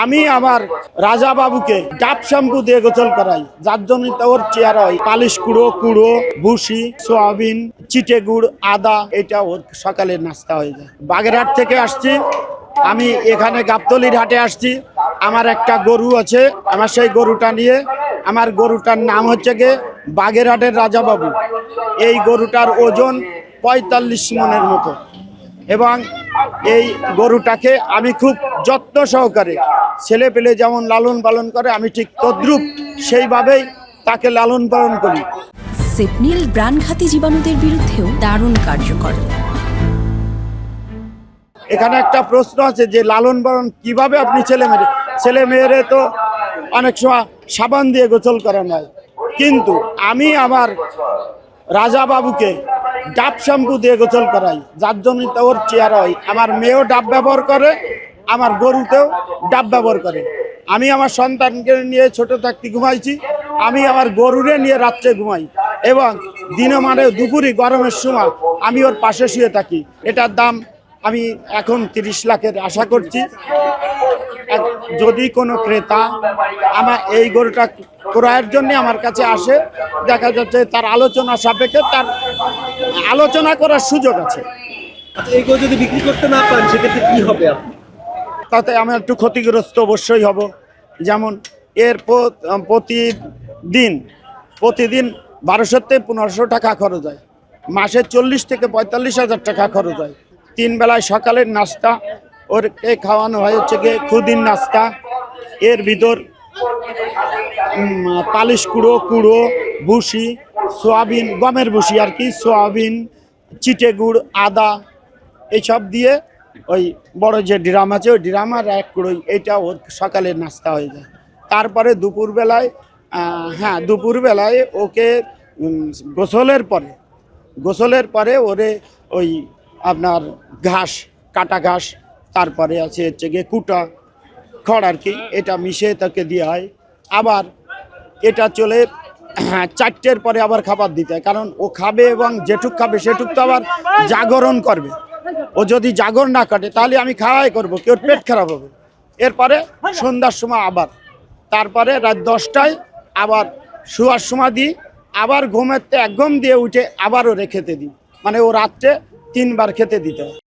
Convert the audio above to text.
আমি আমার রাজা বাবুকে ডাব শ্যাম্পু দিয়ে গোসল করাই, যার জন্য ওর চেহারা হয় পালিশ কুড়ো কুড়ো ভুসি সোয়াবিন চিটে গুড় আদা, এটা ওর সকালের নাস্তা হয়ে যায়। বাগেরহাট থেকে আসছি আমি, এখানে গাবতলির হাটে আসছি। আমার একটা গরু আছে, আমার সেই গরুটা নিয়ে, আমার গরুটার নাম হচ্ছে গিয়ে বাগেরহাটের রাজা বাবু। এই গরুটার ওজন ৪৫ মনের মতো এবং এই গরুটাকে আমি খুব যত্ন সহকারে ছেলে পেলে যেমন লালন পালন করে আমি ঠিক তদ্রূপ সেইভাবেই তাকে লালন পালন করি। সেপনিল প্রাণঘাতী জীবাণুদের বিরুদ্ধেও দারুণ কার্যকর। এখানে একটা প্রশ্ন আছে যে লালন পালন কিভাবে আপনি ছেলে মেয়েরে তো অনেক সময় সাবান দিয়ে গোসল করানো হয়, কিন্তু আমি আমার রাজা বাবুকে ডাব শ্যাম্পু দিয়ে গোসল করাই, যার জন্য ওর চেহারা হয়। আমার মেয়েও ডাব ব্যবহার করে, আমার গরুতেও ডাব ব্যবহার করে। আমি আমার সন্তানকে নিয়ে ছোট থাকতে ঘুমাইছি, আমি আমার গরুরে নিয়ে রাত্রে ঘুমাই এবং দিনে মানে দুপুরে গরমের সময় আমি ওর পাশে শুয়ে থাকি। এটার দাম আমি এখন 30 লাখের আশা করছি। যদি কোনো ক্রেতা আমার এই গরুটা ক্রয়ের জন্য আমার কাছে আসে, দেখা যাচ্ছে তার আলোচনা সাপেক্ষে তার আলোচনা করার সুযোগ আছে। এই গরু যদি বিক্রি করতে না পারেন সেক্ষেত্রে কি হবে? তাতে আমি একটু ক্ষতিগ্রস্ত অবশ্যই হব। যেমন এর প্রতিদিন 1200 থেকে 1500 টাকা খরচ হয়, মাসে 40 থেকে 45,000 টাকা খরচ হয়। 3 বেলায় সকালের নাস্তা ওরকে খাওয়ানো হয় হচ্ছে গিয়ে খুদিন নাস্তা, এর ভিতর পালিশ কুড়ো কুড়ো ভুসি সোয়াবিন, গমের ভুসি আর কি, সোয়াবিন চিটে গুড় আদা এইসব দিয়ে ওই বড় যে ড্রাম আছে ওই ড্রাম আর 1 কুড়োই, এটা ওর সকালের নাস্তা হয়ে যায়। তারপরে দুপুরবেলায় ওকে গোসলের পরে ওরে ওই আপনার ঘাস, কাটা ঘাস, তারপরে আছে হচ্ছে গিয়ে কুটা খড় আর কি, এটা মিশিয়ে তাকে দেওয়া হয়। আবার এটা চলে 4টের পরে আবার খাবার দিতে হয়, কারণ ও খাবে এবং যেটুক খাবে সেটুক তো আবার জাগরণ করবে। ও যদি জাগর না কাটে তাহলে আমি খাওয়াই করবো, কেউ পেট খারাপ হবে। এরপরে সন্ধ্যার সময় আবার, তারপরে রাত 10টায় আবার শোয়ার সময় দিই, আবার ঘুমেতে 1 ঘুম দিয়ে উঠে আবারও খেতে দিই। মানে ও রাত্রে 3 বার খেতে দিতে হয়।